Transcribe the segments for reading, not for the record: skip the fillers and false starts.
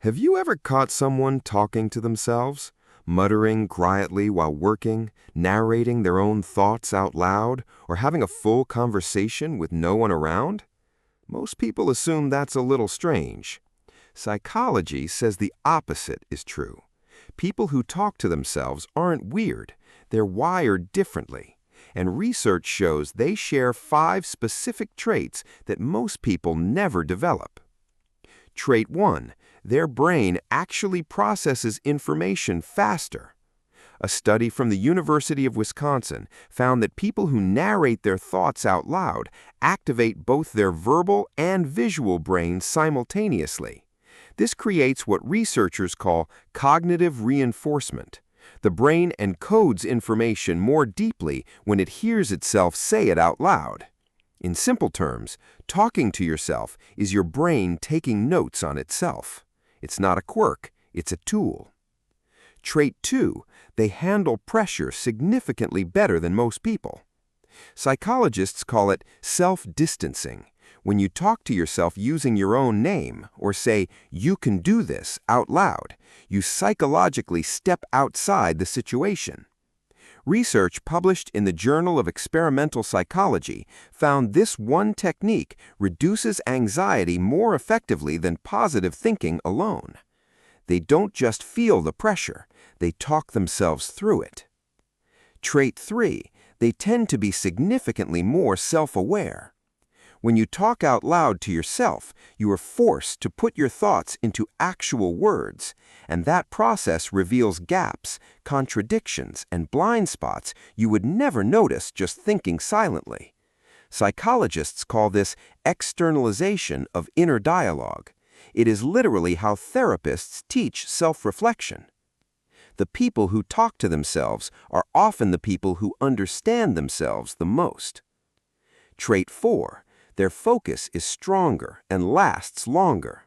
Have you ever caught someone talking to themselves, muttering quietly while working, narrating their own thoughts out loud, or having a full conversation with no one around? Most people assume that's a little strange. Psychology says the opposite is true. People who talk to themselves aren't weird, they're wired differently. And research shows they share 5 specific traits that most people never develop. Trait 1. Their brain actually processes information faster. A study from the University of Wisconsin found that people who narrate their thoughts out loud activate both their verbal and visual brains simultaneously. This creates what researchers call cognitive reinforcement. The brain encodes information more deeply when it hears itself say it out loud. In simple terms, talking to yourself is your brain taking notes on itself. It's not a quirk, it's a tool. Trait 2. They handle pressure significantly better than most people. Psychologists call it self-distancing. When you talk to yourself using your own name or say, "You can do this," out loud, you psychologically step outside the situation. Research published in the Journal of Experimental Psychology found this one technique reduces anxiety more effectively than positive thinking alone. They don't just feel the pressure, they talk themselves through it. Trait 3. They tend to be significantly more self-aware. When you talk out loud to yourself, you are forced to put your thoughts into actual words, and that process reveals gaps, contradictions, and blind spots you would never notice just thinking silently. Psychologists call this externalization of inner dialogue. It is literally how therapists teach self-reflection. The people who talk to themselves are often the people who understand themselves the most. Trait 4. Their focus is stronger and lasts longer.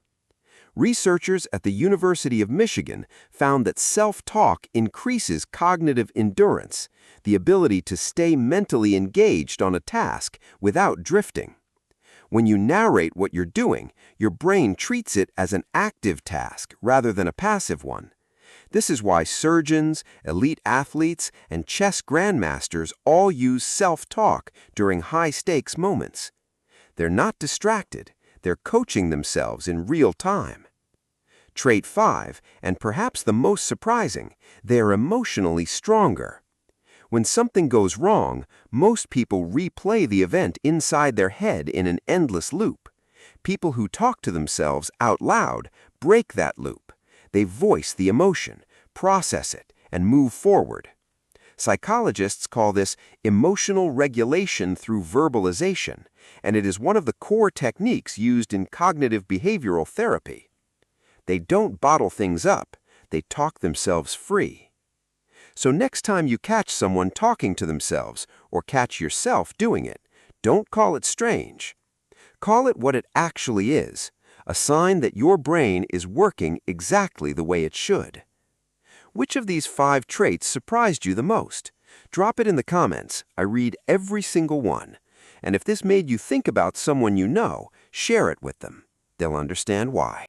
Researchers at the University of Michigan found that self-talk increases cognitive endurance, the ability to stay mentally engaged on a task without drifting. When you narrate what you're doing, your brain treats it as an active task rather than a passive one. This is why surgeons, elite athletes, and chess grandmasters all use self-talk during high-stakes moments. They're not distracted, they're coaching themselves in real time. Trait 5, and perhaps the most surprising, they're emotionally stronger. When something goes wrong, most people replay the event inside their head in an endless loop. People who talk to themselves out loud break that loop. They voice the emotion, process it, and move forward. Psychologists call this emotional regulation through verbalization, and it is one of the core techniques used in cognitive behavioral therapy. They don't bottle things up, they talk themselves free. So next time you catch someone talking to themselves, or catch yourself doing it, don't call it strange. Call it what it actually is, a sign that your brain is working exactly the way it should. Which of these 5 traits surprised you the most? Drop it in the comments. I read every single one. And if this made you think about someone you know, share it with them. They'll understand why.